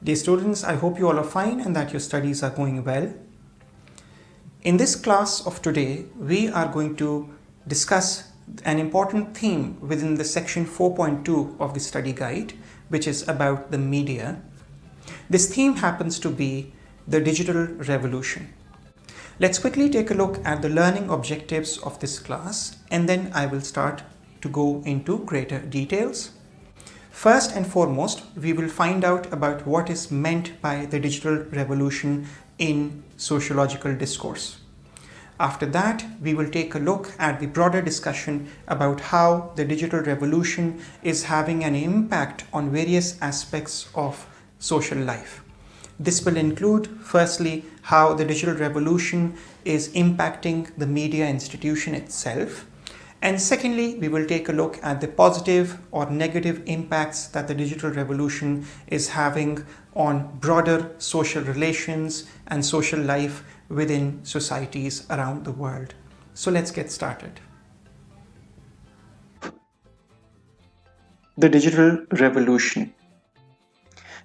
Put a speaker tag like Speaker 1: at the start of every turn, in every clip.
Speaker 1: Dear students, I hope you all are fine and that your studies are going well. In this class of today, we are going to discuss an important theme within the section 4.2 of the study guide, which is about the media. This theme happens to be the digital revolution. Let's quickly take a look at the learning objectives of this class, and then I will start to go into greater details. First and foremost, we will find out about what is meant by the digital revolution in sociological discourse. After that, we will take a look at the broader discussion about how the digital revolution is having an impact on various aspects of social life. This will include, firstly, how the digital revolution is impacting the media institution itself. And secondly, we will take a look at the positive or negative impacts that the digital revolution is having on broader social relations and social life within societies around the world. So let's get started. The digital revolution.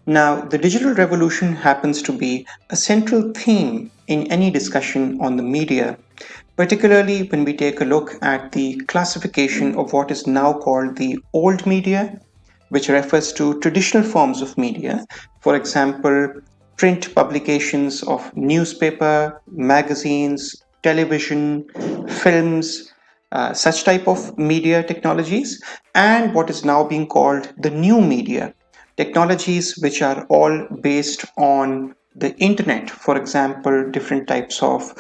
Speaker 1: Now, the digital revolution happens to be a central theme in any discussion on the media, particularly when we take a look at the classification of what is now called the old media, which refers to traditional forms of media, for example, print publications of newspaper, magazines, television, films, such type of media technologies, and what is now being called the new media, technologies which are all based on the internet. For example, different types of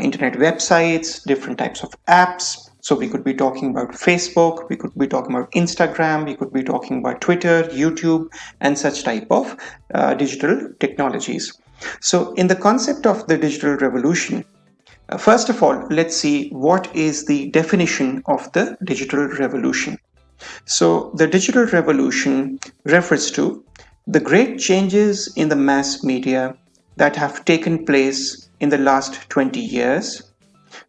Speaker 1: internet websites, different types of apps. So we could be talking about Facebook, we could be talking about Instagram, we could be talking about Twitter, YouTube, and such type of digital technologies. So in the concept of the digital revolution, first of all, let's see what is the definition of the digital revolution. So the digital revolution refers to the great changes in the mass media that have taken place in the last 20 years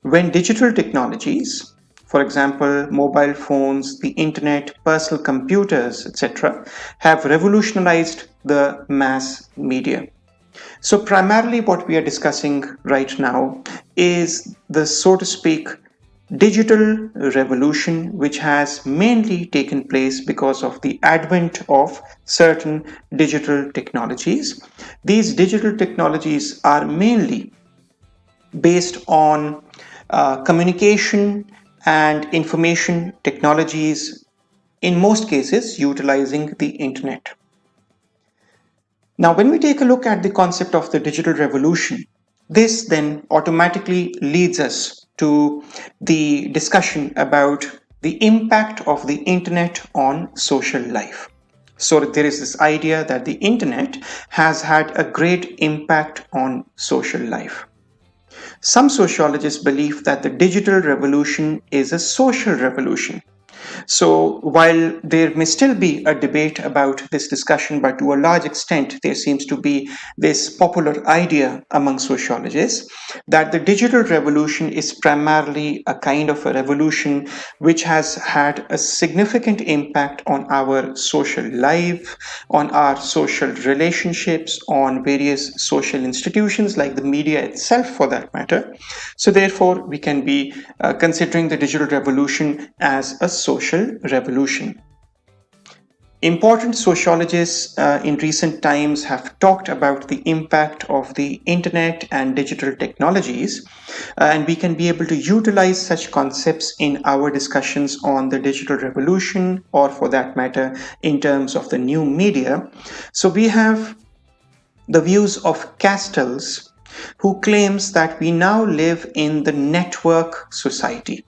Speaker 1: when digital technologies, for example, mobile phones, the internet, personal computers, etc., have revolutionized the mass media. So primarily what we are discussing right now is the, so to speak, digital revolution, which has mainly taken place because of the advent of certain digital technologies. These digital technologies are mainly based on communication and information technologies, in most cases utilizing the internet. Now, when we take a look at the concept of the digital revolution, this then automatically leads us to the discussion about the impact of the internet on social life. So there is this idea that the internet has had a great impact on social life. Some sociologists believe that the digital revolution is a social revolution. So while there may still be a debate about this discussion, but to a large extent, there seems to be this popular idea among sociologists that the digital revolution is primarily a kind of a revolution which has had a significant impact on our social life, on our social relationships, on various social institutions like the media itself for that matter. So therefore, we can be considering the digital revolution as a social revolution. Important sociologists in recent times have talked about the impact of the internet and digital technologies, and we can be able to utilize such concepts in our discussions on the digital revolution, or for that matter, in terms of the new media. So we have the views of Castells, who claims that we now live in the network society.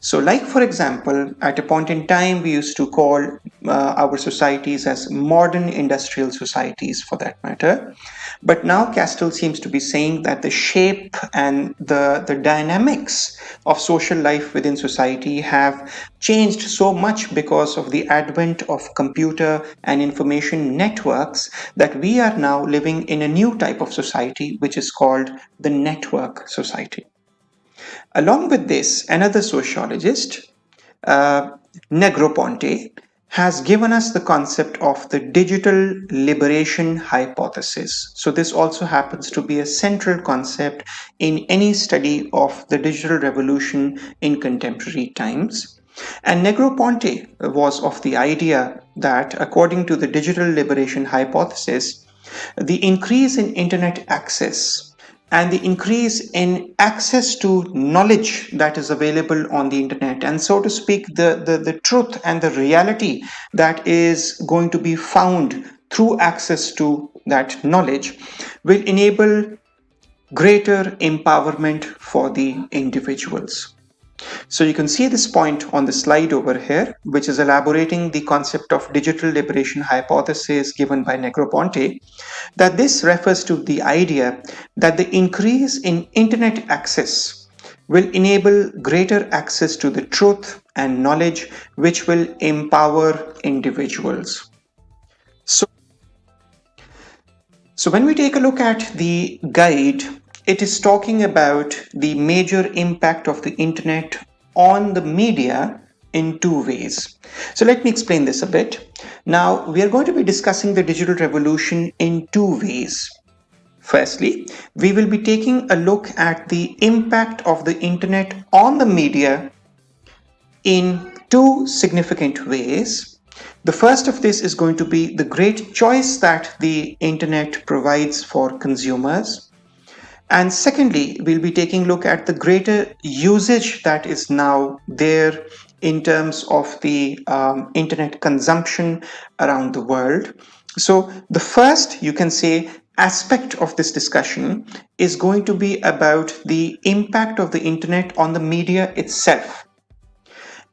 Speaker 1: So, like for example, at a point in time, we used to call our societies as modern industrial societies for that matter. But now Castell seems to be saying that the shape and the dynamics of social life within society have changed so much because of the advent of computer and information networks that we are now living in a new type of society, which is called the network society. Along with this, another sociologist, Negroponte, has given us the concept of the digital liberation hypothesis. So, this also happens to be a central concept in any study of the digital revolution in contemporary times. And Negroponte was of the idea that, according to the digital liberation hypothesis, the increase in internet access and the increase in access to knowledge that is available on the internet, and so to speak, the truth and the reality that is going to be found through access to that knowledge, will enable greater empowerment for the individuals. So you can see this point on the slide over here, which is elaborating the concept of digital liberation hypothesis given by Negroponte, that this refers to the idea that the increase in internet access will enable greater access to the truth and knowledge, which will empower individuals. So when we take a look at the guide, it is talking about the major impact of the internet on the media in two ways. So let me explain this a bit. Now, we are going to be discussing the digital revolution in two ways. Firstly, we will be taking a look at the impact of the internet on the media in two significant ways. The first of this is going to be the great choice that the internet provides for consumers. And secondly, we'll be taking a look at the greater usage that is now there in terms of the internet consumption around the world. So, the first, you can say, aspect of this discussion is going to be about the impact of the internet on the media itself.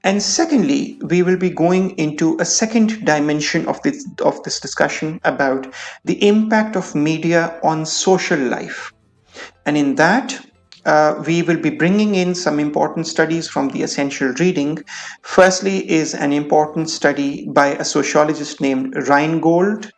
Speaker 1: And secondly, we will be going into a second dimension of this discussion about the impact of media on social life. And in that, we will be bringing in some important studies from the essential reading. Firstly is an important study by a sociologist named Reingold,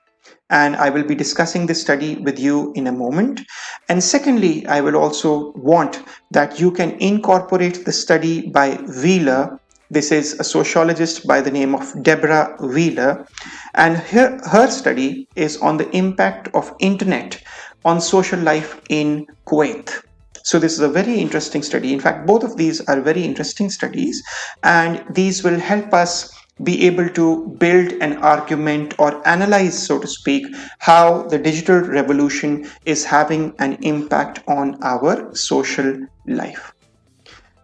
Speaker 1: and I will be discussing this study with you in a moment. And secondly, I will also want that you can incorporate the study by Wheeler. This is a sociologist by the name of Deborah Wheeler, and her study is on the impact of internet on social life in Kuwait. So this is a very interesting study. In fact, both of these are very interesting studies, and these will help us be able to build an argument or analyze, so to speak, how the digital revolution is having an impact on our social life.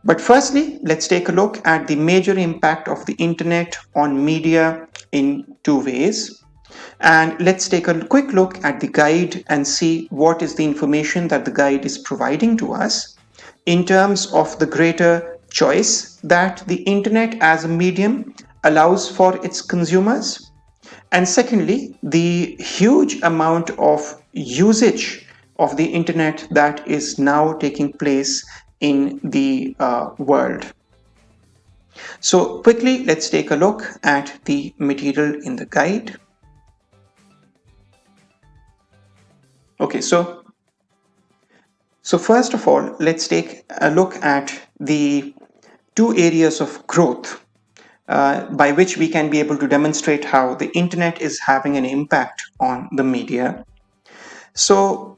Speaker 1: But firstly, let's take a look at the major impact of the internet on media in two ways. And let's take a quick look at the guide and see what is the information that the guide is providing to us in terms of the greater choice that the internet as a medium allows for its consumers. And secondly, the huge amount of usage of the internet that is now taking place in the world. So quickly, let's take a look at the material in the guide. Okay, so first of all, let's take a look at the two areas of growth by which we can be able to demonstrate how the internet is having an impact on the media. So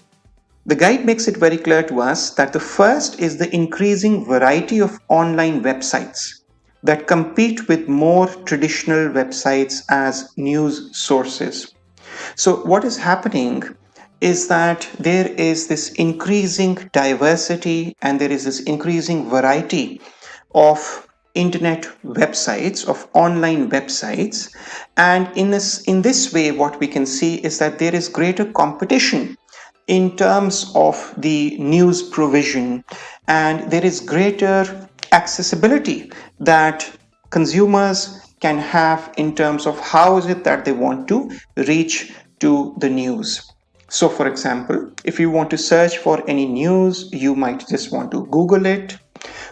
Speaker 1: the guide makes it very clear to us that the first is the increasing variety of online websites that compete with more traditional websites as news sources. So what is happening is that there is this increasing diversity and there is this increasing variety of internet websites, of online websites, and in this way what we can see is that there is greater competition in terms of the news provision, and there is greater accessibility that consumers can have in terms of how is it that they want to reach to the news. So for example, if you want to search for any news, you might just want to Google it.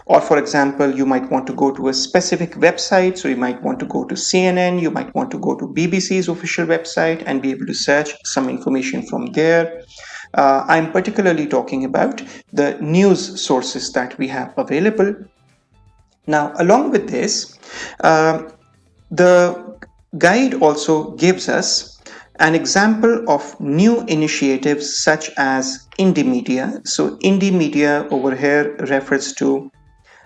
Speaker 1: Or for example, you might want to go to a specific website. So you might want to go to CNN, you might want to go to BBC's official website and be able to search some information from there. I'm particularly talking about the news sources that we have available. Now, along with this, the guide also gives us an example of new initiatives such as indie media. So, indie media over here refers to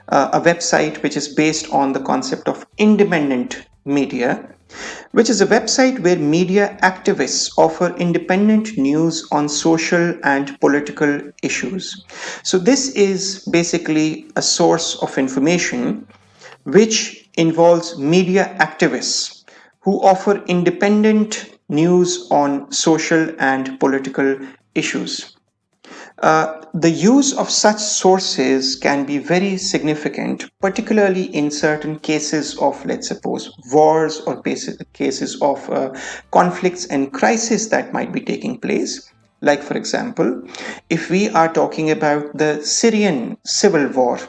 Speaker 1: a website which is based on the concept of independent media, which is a website where media activists offer independent news on social and political issues. So, this is basically a source of information which involves media activists who offer independent news on social and political issues. The use of such sources can be very significant, particularly in certain cases of, let's suppose, wars or cases of conflicts and crises that might be taking place. Like, for example, if we are talking about the Syrian civil war,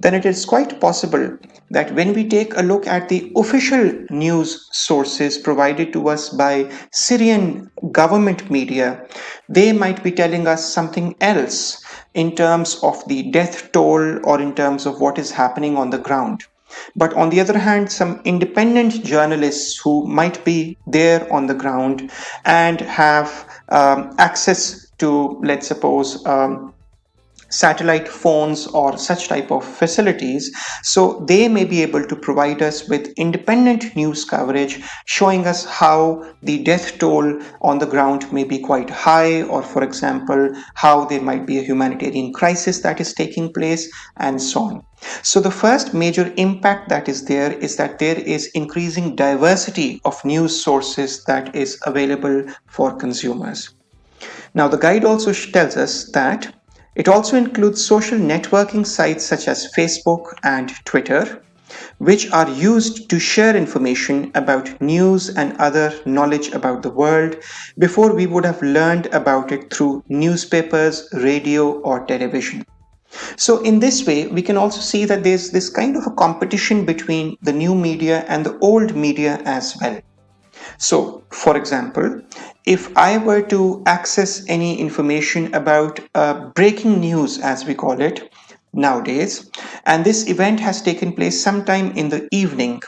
Speaker 1: then it is quite possible that when we take a look at the official news sources provided to us by Syrian government media, they might be telling us something else in terms of the death toll or in terms of what is happening on the ground. But on the other hand, some independent journalists who might be there on the ground and have access to, let's suppose, satellite phones or such type of facilities, so they may be able to provide us with independent news coverage showing us how the death toll on the ground may be quite high, or for example how there might be a humanitarian crisis that is taking place, and so on. So the first major impact that is that there is increasing diversity of news sources that is available for consumers. Now, the guide also tells us that it also includes social networking sites such as Facebook and Twitter, which are used to share information about news and other knowledge about the world before we would have learned about it through newspapers, radio, or television. So, in this way, we can also see that there's this kind of a competition between the new media and the old media as well. So, for example, if I were to access any information about breaking news, as we call it nowadays, and this event has taken place sometime in the evening,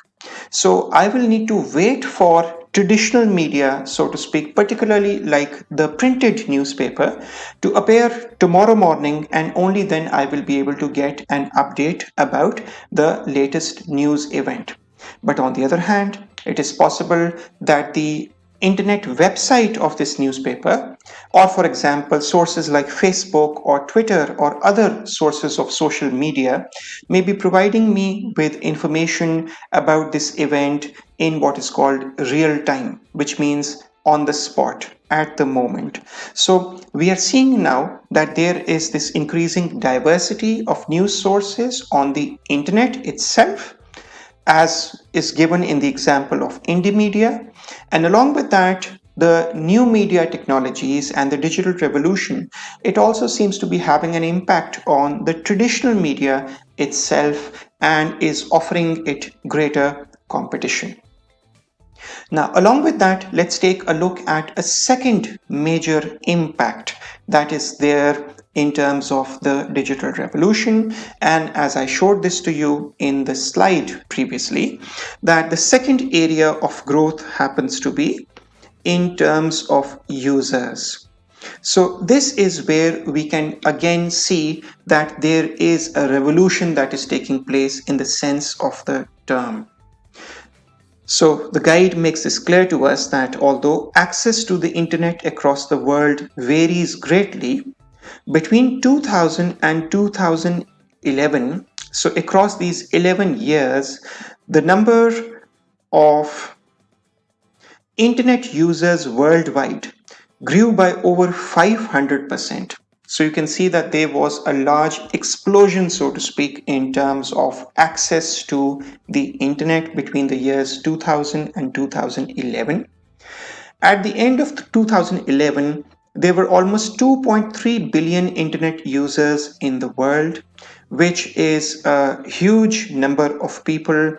Speaker 1: so I will need to wait for traditional media, so to speak, particularly like the printed newspaper, to appear tomorrow morning, and only then I will be able to get an update about the latest news event. But on the other hand, it is possible that the internet website of this newspaper, or for example, sources like Facebook or Twitter or other sources of social media, may be providing me with information about this event in what is called real time, which means on the spot at the moment. So we are seeing now that there is this increasing diversity of news sources on the internet itself, as is given in the example of indie media. And along with that, the new media technologies and the digital revolution, it also seems to be having an impact on the traditional media itself and is offering it greater competition. Now, along with that, let's take a look at a second major impact that is there in terms of the digital revolution. And as I showed this to you in the slide previously, that the second area of growth happens to be in terms of users. So this is where we can again see that there is a revolution that is taking place in the sense of the term. So the guide makes this clear to us that although access to the internet across the world varies greatly, between 2000 and 2011, so across these 11 years, the number of internet users worldwide grew by over 500%. So you can see that there was a large explosion, so to speak, in terms of access to the internet between the years 2000 and 2011. At the end of 2011, there were almost 2.3 billion internet users in the world, which is a huge number of people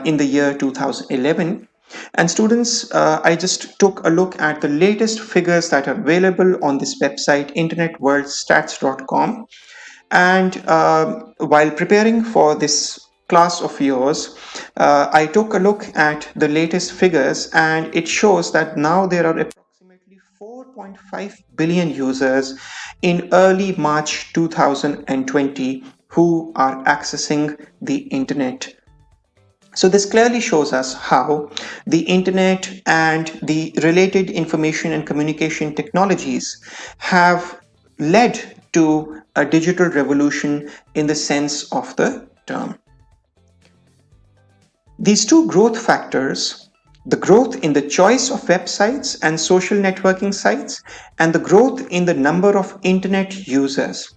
Speaker 1: in the year 2011. And students, I just took a look at the latest figures that are available on this website, internetworldstats.com. And while preparing for this class of yours, I took a look at the latest figures, and it shows that now there are approximately 4.5 billion users in early March 2020 who are accessing the internet. So this clearly shows us how the internet and the related information and communication technologies have led to a digital revolution in the sense of the term. These two growth factors, the growth in the choice of websites and social networking sites, and the growth in the number of internet users,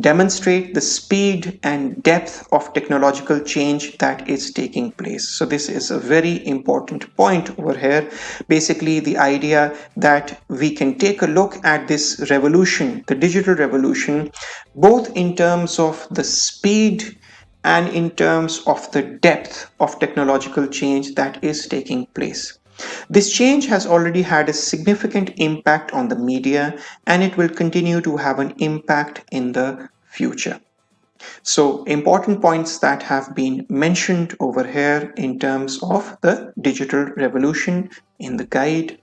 Speaker 1: demonstrate the speed and depth of technological change that is taking place. So this is a very important point over here. Basically, the idea that we can take a look at this revolution, the digital revolution, both in terms of the speed and in terms of the depth of technological change that is taking place. This change has already had a significant impact on the media, and it will continue to have an impact in the future. So, important points that have been mentioned over here in terms of the digital revolution in the guide.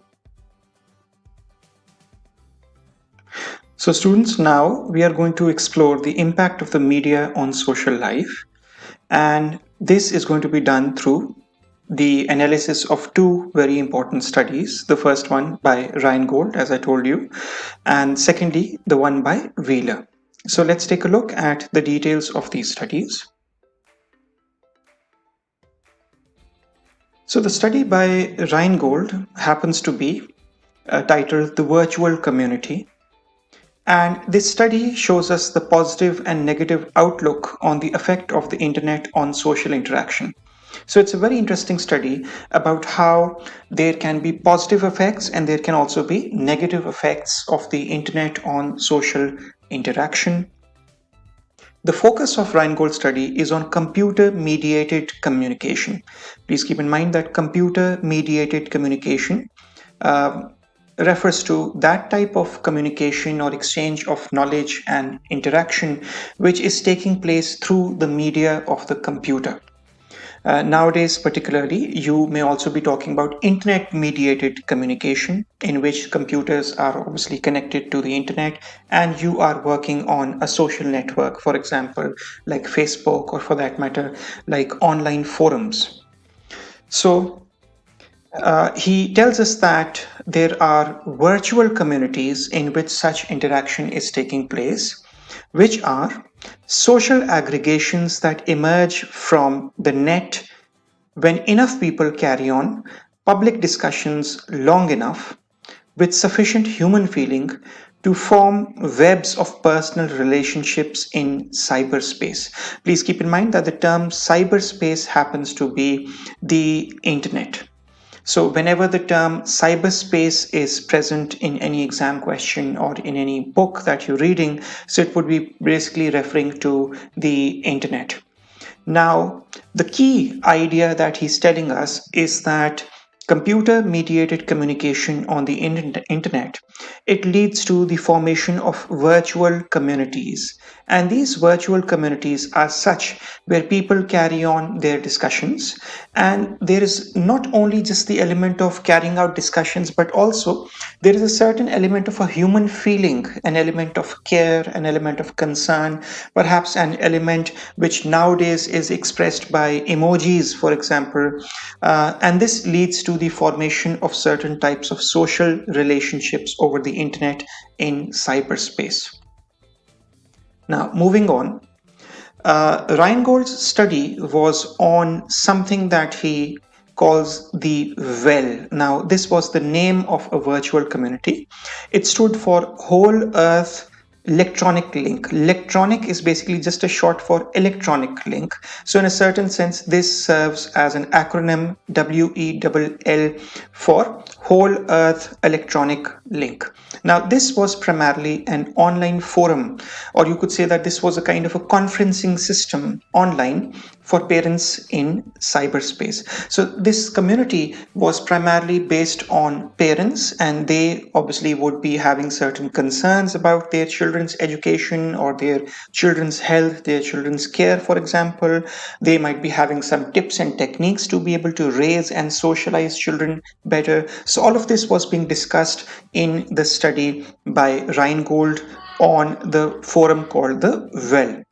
Speaker 1: So, students, now we are going to explore the impact of the media on social life, and this is going to be done through the analysis of two very important studies. The first one by Reingold, as I told you, and secondly, the one by Wheeler. So let's take a look at the details of these studies. So the study by Reingold happens to be titled The Virtual Community. And this study shows us the positive and negative outlook on the effect of the internet on social interaction. So it's a very interesting study about how there can be positive effects and there can also be negative effects of the internet on social interaction. The focus of Reingold's study is on computer-mediated communication. Please keep in mind that computer-mediated communication refers to that type of communication or exchange of knowledge and interaction which is taking place through the media of the computer. Nowadays, particularly, you may also be talking about internet mediated communication, in which computers are obviously connected to the internet and you are working on a social network, for example, like Facebook, or for that matter, like online forums. So, he tells us that there are virtual communities in which such interaction is taking place, which are social aggregations that emerge from the net when enough people carry on public discussions long enough with sufficient human feeling to form webs of personal relationships in cyberspace. Please keep in mind that the term cyberspace happens to be the internet. So, whenever the term cyberspace is present in any exam question or in any book that you're reading, so it would be basically referring to the internet. Now, the key idea that he's telling us is that computer mediated communication on the internet, it leads to the formation of virtual communities, and these virtual communities are such where people carry on their discussions, and there is not only just the element of carrying out discussions, but also there is a certain element of a human feeling, an element of care, an element of concern, perhaps an element which nowadays is expressed by emojis, for example, and this leads to the formation of certain types of social relationships over the internet in cyberspace. Now, moving on, Reingold's study was on something that he calls the WELL. Now, this was the name of a virtual community. It stood for Whole Earth Electronic Link. Electronic is basically just a short for electronic link. So in a certain sense, this serves as an acronym, WELL, for Whole Earth Electronic Link. Now, this was primarily an online forum, or you could say that this was a kind of a conferencing system online for parents in cyberspace. So this community was primarily based on parents, and they obviously would be having certain concerns about their children's education or their children's health, their children's care, for example. They might be having some tips and techniques to be able to raise and socialize children better. So all of this was being discussed in the study by Reingold on the forum called the Well.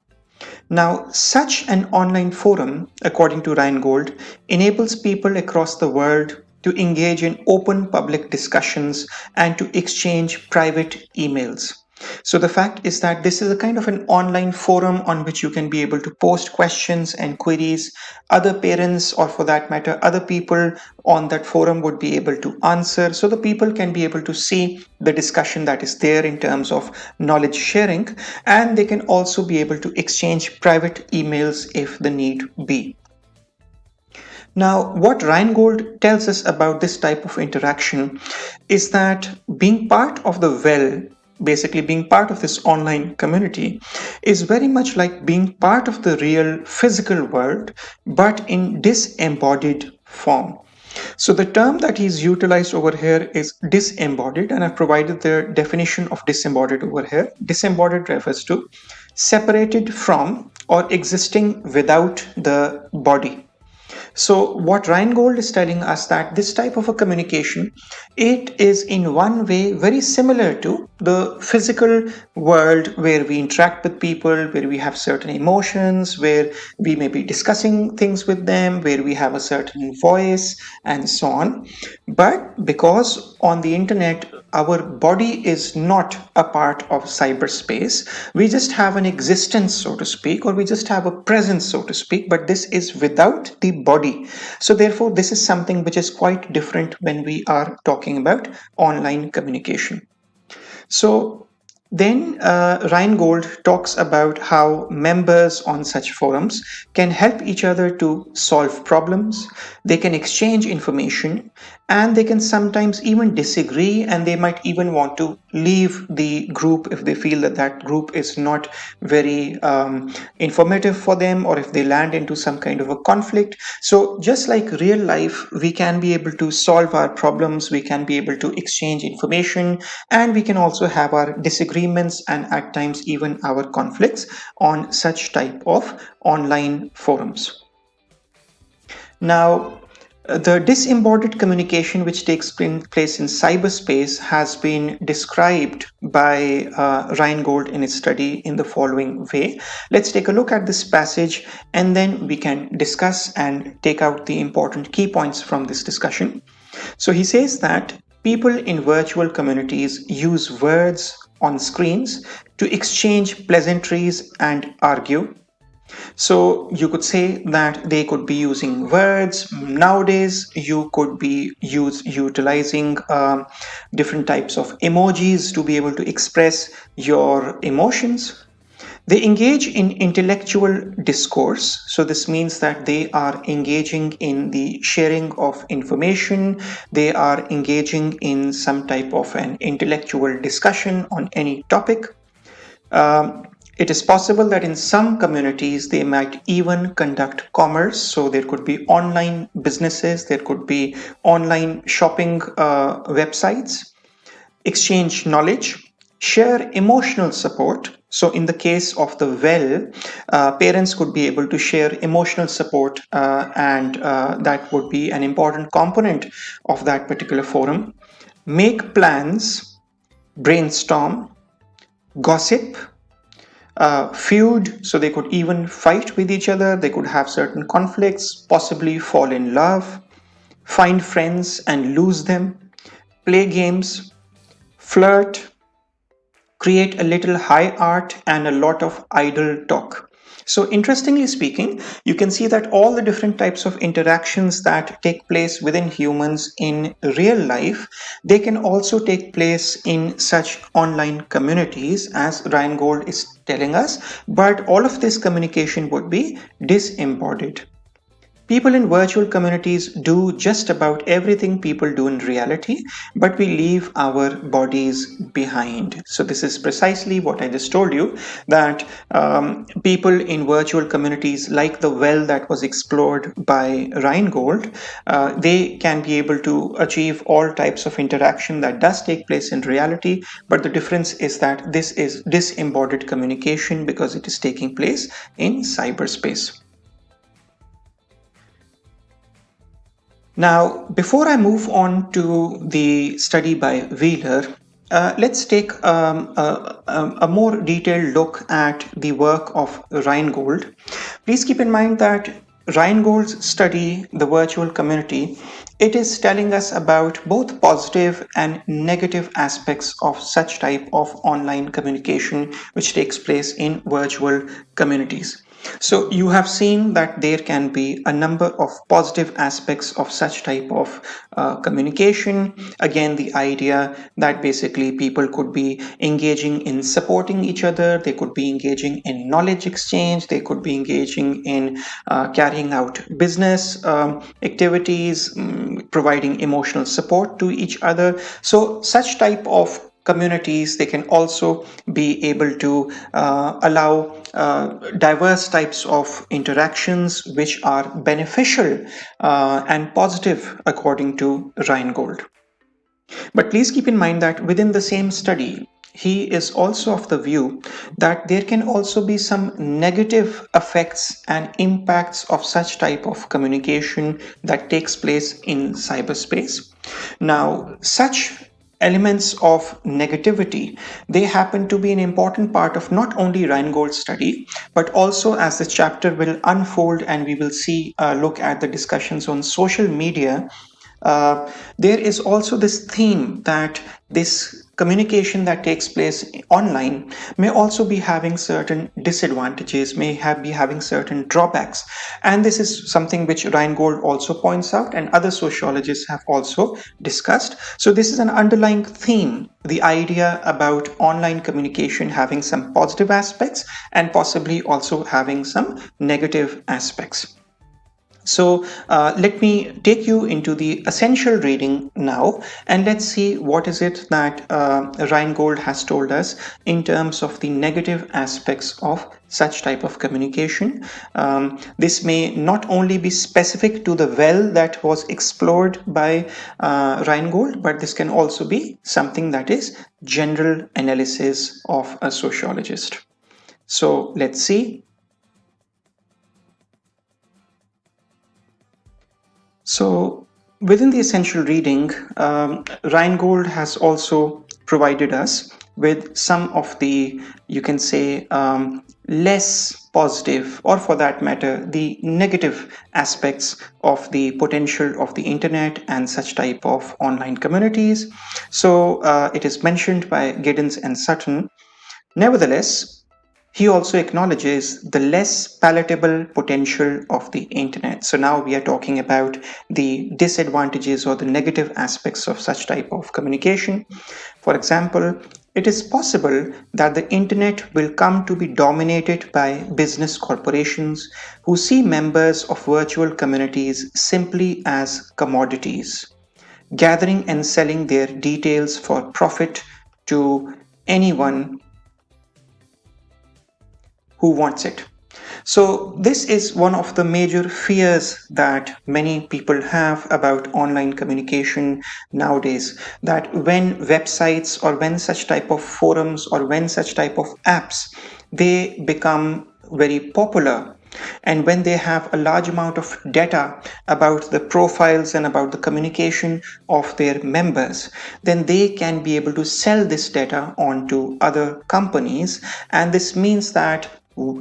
Speaker 1: Now, such an online forum, according to Reingold, enables people across the world to engage in open public discussions and to exchange private emails. So, the fact is that this is a kind of an online forum on which you can be able to post questions and queries. Other parents, or for that matter, other people on that forum would be able to answer. So, the people can be able to see the discussion that is there in terms of knowledge sharing, and they can also be able to exchange private emails if the need be. Now, what Reingold tells us about this type of interaction is that being part of the Well, basically being part of this online community, is very much like being part of the real physical world, but in disembodied form. So the term that he's utilized over here is disembodied, and I've provided the definition of disembodied over here. Disembodied refers to separated from or existing without the body. So what Reingold is telling us that this type of a communication, it is in one way very similar to the physical world where we interact with people, where we have certain emotions, where we may be discussing things with them, where we have a certain voice and so on. But because on the internet, our body is not a part of cyberspace, we just have an existence, so to speak, or we just have a presence, so to speak, but this is without the body. So therefore, this is something which is quite different when we are talking about online communication. So then Reingold talks about how members on such forums can help each other to solve problems, they can exchange information, and they can sometimes even disagree, and they might even want to leave the group if they feel that that group is not very informative for them, or if they land into some kind of a conflict. So just like real life, we can be able to solve our problems, we can be able to exchange information, and we can also have our disagreements and at times even our conflicts on such type of online forums. Now, the disembodied communication which takes place in cyberspace has been described by Reingold in his study in the following way. Let's take a look at this passage, and then we can discuss and take out the important key points from this discussion. So he says that people in virtual communities use words on screens to exchange pleasantries and argue. So you could say that they could be using words. Nowadays, you could be utilizing different types of emojis to be able to express your emotions. They engage in intellectual discourse. So this means that they are engaging in the sharing of information. They are engaging in some type of an intellectual discussion on any topic. Um, it is possible that in some communities they might even conduct commerce. So there could be online businesses, there could be online shopping websites, exchange knowledge, share emotional support. So in the case of the Well, parents could be able to share emotional support, and that would be an important component of that particular forum. Make plans, brainstorm, gossip, feud, so they could even fight with each other, they could have certain conflicts, possibly fall in love, find friends and lose them, play games, flirt, create a little high art, and a lot of idle talk. So, interestingly speaking, you can see that all the different types of interactions that take place within humans in real life, they can also take place in such online communities, as Reingold is telling us, but all of this communication would be disembodied. People in virtual communities do just about everything people do in reality, but we leave our bodies behind. So, this is precisely what I just told you, that people in virtual communities, like the well that was explored by Reingold, they can be able to achieve all types of interaction that does take place in reality, but the difference is that this is disembodied communication because it is taking place in cyberspace. Now, before I move on to the study by Wheeler, let's take a more detailed look at the work of Reingold. Please keep in mind that Reingold's study, the virtual community, it is telling us about both positive and negative aspects of such type of online communication which takes place in virtual communities. So you have seen that there can be a number of positive aspects of such type of communication. Again, the idea that basically people could be engaging in supporting each other, they could be engaging in knowledge exchange, they could be engaging in carrying out business activities, providing emotional support to each other. So such type of communities, they can also be able to allow diverse types of interactions which are beneficial and positive according to Reingold. But please keep in mind that within the same study, he is also of the view that there can also be some negative effects and impacts of such type of communication that takes place in cyberspace. Now, such elements of negativity, they happen to be an important part of not only Reingold's study, but also as the chapter will unfold and we will see look at the discussions on social media. There is also this theme that this communication that takes place online may also be having certain disadvantages, be having certain drawbacks. And this is something which Reingold also points out and other sociologists have also discussed. So this is an underlying theme, the idea about online communication having some positive aspects and possibly also having some negative aspects. So let me take you into the essential reading now, and let's see what is it that Reingold has told us in terms of the negative aspects of such type of communication. This may not only be specific to the well that was explored by Reingold, but this can also be something that is general analysis of a sociologist. So let's see. So, within the essential reading, Reingold has also provided us with some of the, you can say, less positive, or for that matter, the negative aspects of the potential of the internet and such type of online communities. So, it is mentioned by Giddens and Sutton. Nevertheless, he also acknowledges the less palatable potential of the internet. So now we are talking about the disadvantages or the negative aspects of such type of communication. For example, it is possible that the internet will come to be dominated by business corporations who see members of virtual communities simply as commodities, gathering and selling their details for profit to anyone who wants it. So, this is one of the major fears that many people have about online communication nowadays. That when websites or when such type of forums or when such type of apps they become very popular, and when they have a large amount of data about the profiles and about the communication of their members, then they can be able to sell this data on to other companies. And this means that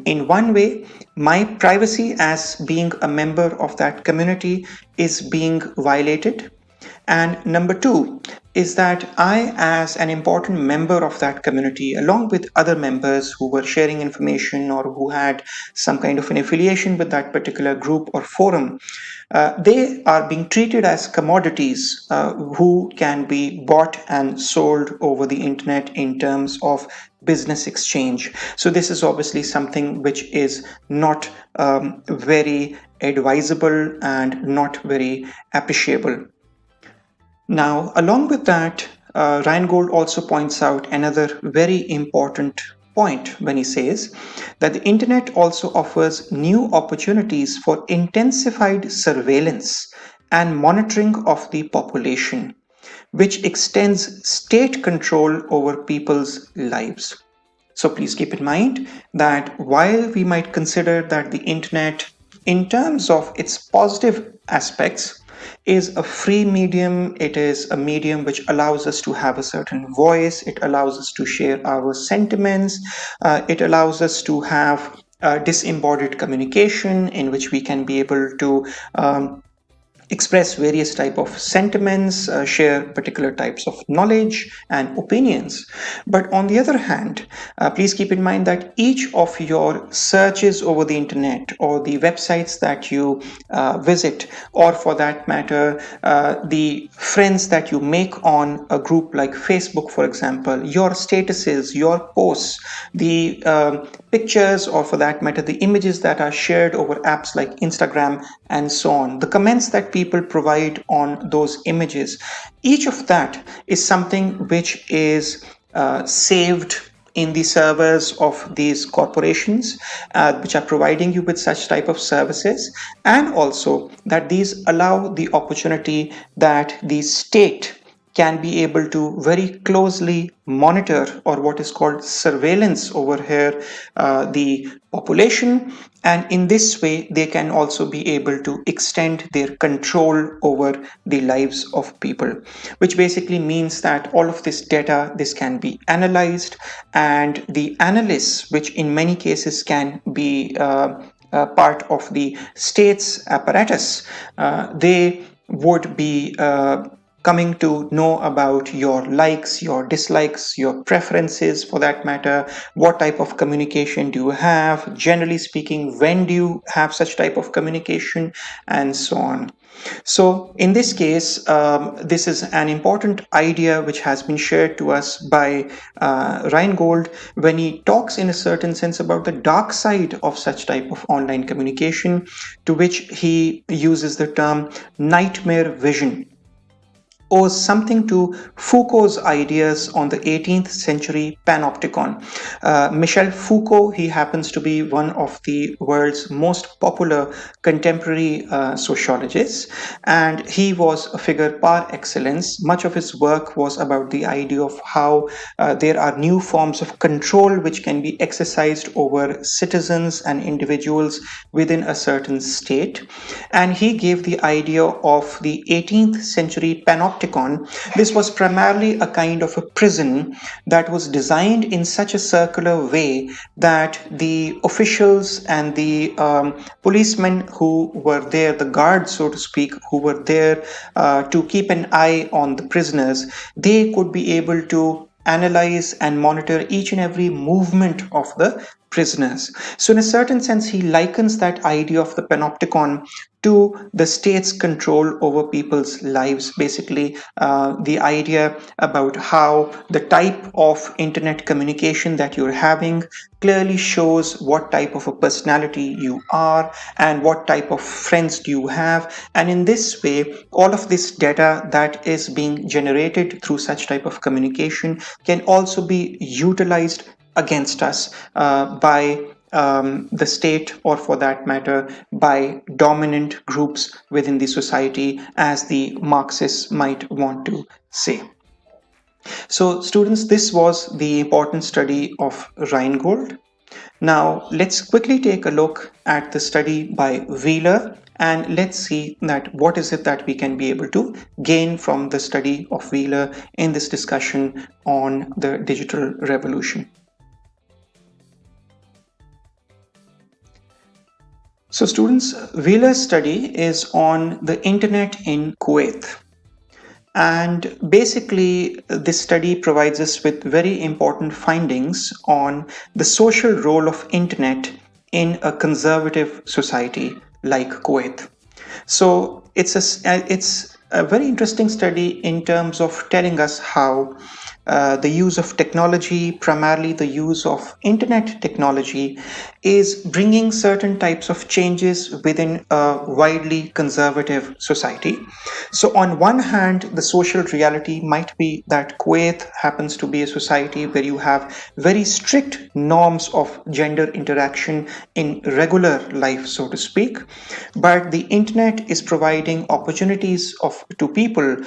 Speaker 1: in one way, my privacy as being a member of that community is being violated. And number two is that I, as an important member of that community, along with other members who were sharing information or who had some kind of an affiliation with that particular group or forum, they are being treated as commodities who can be bought and sold over the internet in terms of business exchange. So, this is obviously something which is not very advisable and not very appreciable. Now, along with that, Reingold also points out another very important point when he says that the internet also offers new opportunities for intensified surveillance and monitoring of the population, which extends state control over people's lives. So please keep in mind that while we might consider that the internet, in terms of its positive aspects, is a free medium, it is a medium which allows us to have a certain voice, it allows us to share our sentiments, it allows us to have disembodied communication in which we can be able to express various type of sentiments, share particular types of knowledge and opinions. But on the other hand, please keep in mind that each of your searches over the internet or the websites that you visit, or for that matter the friends that you make on a group like Facebook, for example, your statuses, your posts, the pictures, or for that matter the images that are shared over apps like Instagram and so on, the comments that people provide on those images, each of that is something which is saved in the servers of these corporations which are providing you with such type of services, and also that these allow the opportunity that the state can be able to very closely monitor, or what is called surveillance over here, the population, and in this way they can also be able to extend their control over the lives of people, which basically means that all of this data, this can be analyzed, and the analysts, which in many cases can be part of the state's apparatus, they would be coming to know about your likes, your dislikes, your preferences, for that matter, what type of communication do you have, generally speaking, when do you have such type of communication, and so on. So in this case, this is an important idea which has been shared to us by Reingold when he talks in a certain sense about the dark side of such type of online communication, to which he uses the term nightmare vision, owes something to Foucault's ideas on the 18th century panopticon. Michel Foucault, he happens to be one of the world's most popular contemporary sociologists, and he was a figure par excellence. Much of his work was about the idea of how there are new forms of control which can be exercised over citizens and individuals within a certain state. And he gave the idea of the 18th century panopticon. This was primarily a kind of a prison that was designed in such a circular way that the officials and the policemen who were there, the guards, so to speak, who were there to keep an eye on the prisoners, they could be able to analyze and monitor each and every movement of the prisoners. So, in a certain sense, he likens that idea of the panopticon to the state's control over people's lives. Basically, the idea about how the type of internet communication that you're having clearly shows what type of a personality you are and what type of friends do you have. And in this way, all of this data that is being generated through such type of communication can also be utilized against us by the state, or for that matter by dominant groups within the society, as the Marxists might want to say. So students, this was the important study of Reingold. Now let's quickly take a look at the study by Wheeler, and let's see that what is it that we can be able to gain from the study of Wheeler in this discussion on the digital revolution. So students, Wheeler's study is on the internet in Kuwait. And basically, this study provides us with very important findings on the social role of internet in a conservative society like Kuwait. So it's a very interesting study in terms of telling us how the use of technology, primarily the use of internet technology, is bringing certain types of changes within a widely conservative society. So, on one hand, the social reality might be that Kuwait happens to be a society where you have very strict norms of gender interaction in regular life, so to speak. But the internet is providing opportunities to people,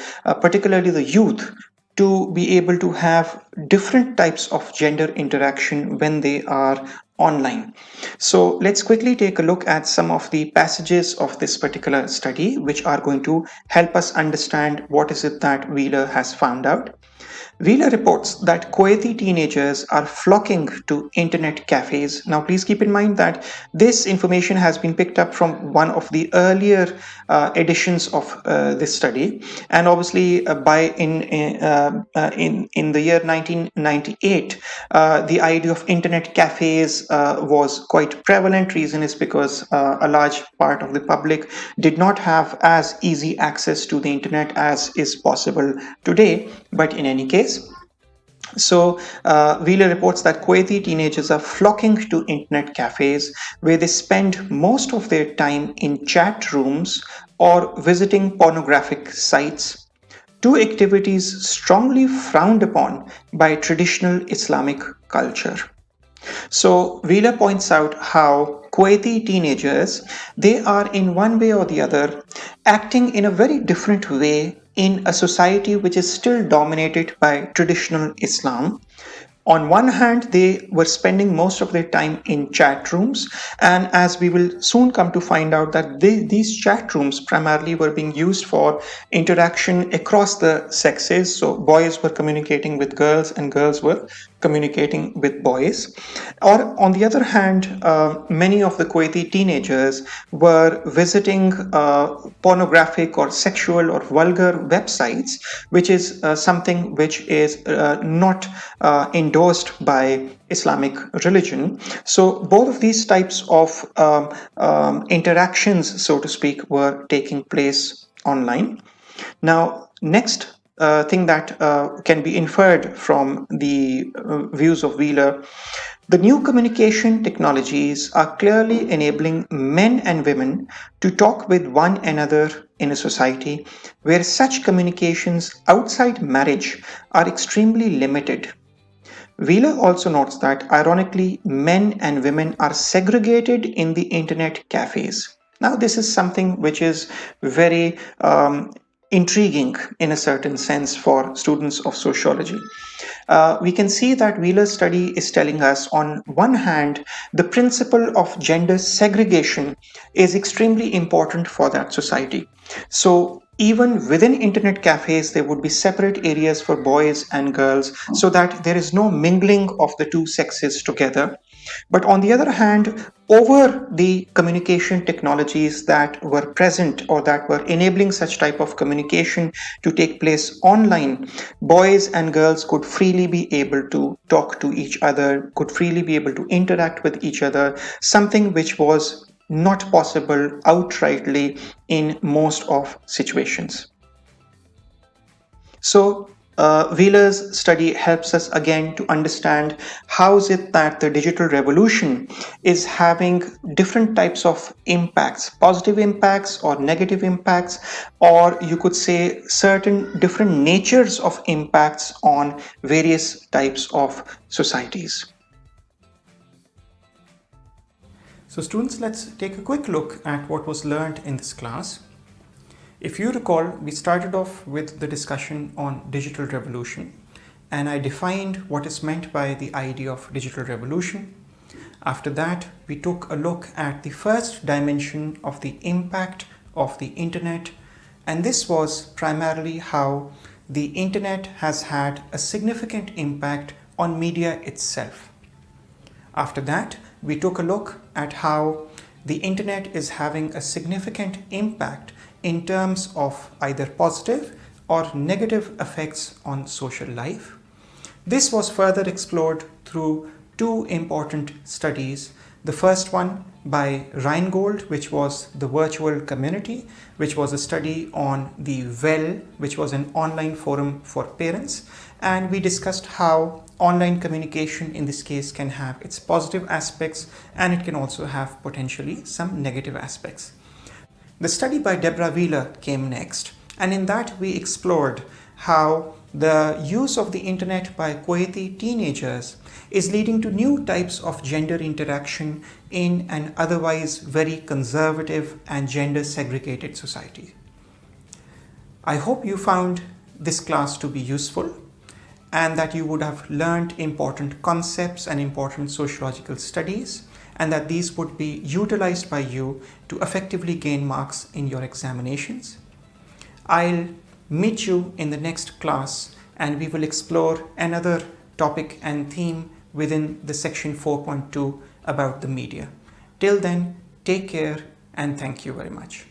Speaker 1: particularly the youth, to be able to have different types of gender interaction when they are online. So let's quickly take a look at some of the passages of this particular study, which are going to help us understand what is it that Wheeler has found out. Wheeler reports that Kuwaiti teenagers are flocking to internet cafes. Now, please keep in mind that this information has been picked up from one of the earlier editions of this study, and obviously by in the year 1998, the idea of internet cafes was quite prevalent. Reason is because a large part of the public did not have as easy access to the internet as is possible today. But in any case, Wheeler reports that Kuwaiti teenagers are flocking to internet cafes where they spend most of their time in chat rooms or visiting pornographic sites, two activities strongly frowned upon by traditional Islamic culture. So Wheeler points out how Kuwaiti teenagers, they are in one way or the other acting in a very different way in a society which is still dominated by traditional Islam. On one hand, they were spending most of their time in chat rooms, and as we will soon come to find out that these chat rooms primarily were being used for interaction across the sexes. So boys were communicating with girls and girls were communicating with boys. Or on the other hand, many of the Kuwaiti teenagers were visiting pornographic or sexual or vulgar websites, which is something which is not endorsed by Islamic religion. So both of these types of interactions, so to speak, were taking place online. Now, next thing that can be inferred from the views of Wheeler, the new communication technologies are clearly enabling men and women to talk with one another in a society where such communications outside marriage are extremely limited. Wheeler also notes that, ironically, men and women are segregated in the internet cafes. Now, this is something which is very intriguing in a certain sense for students of sociology. We can see that Wheeler's study is telling us, on one hand, the principle of gender segregation is extremely important for that society. So, even within internet cafes, there would be separate areas for boys and girls so that there is no mingling of the two sexes together. But on the other hand, over the communication technologies that were present or that were enabling such type of communication to take place online, boys and girls could freely be able to talk to each other, could freely be able to interact with each other, something which was not possible outrightly in most of situations. So, Wheeler's study helps us again to understand how is it that the digital revolution is having different types of impacts, positive impacts or negative impacts, or you could say certain different natures of impacts on various types of societies. So students, let's take a quick look at what was learned in this class. If you recall, we started off with the discussion on digital revolution, and I defined what is meant by the idea of digital revolution. After that, we took a look at the first dimension of the impact of the internet, and this was primarily how the internet has had a significant impact on media itself. After that, we took a look at how the internet is having a significant impact in terms of either positive or negative effects on social life. This was further explored through two important studies. The first one by Reingold, which was the virtual community, which was a study on the Well, which was an online forum for parents. And we discussed how online communication in this case can have its positive aspects, and it can also have potentially some negative aspects. The study by Deborah Wheeler came next, and in that we explored how the use of the internet by Kuwaiti teenagers is leading to new types of gender interaction in an otherwise very conservative and gender segregated society. I hope you found this class to be useful and that you would have learned important concepts and important sociological studies, and that these would be utilized by you to effectively gain marks in your examinations. I'll meet you in the next class and we will explore another topic and theme within the section 4.2 about the media. Till then, take care and thank you very much.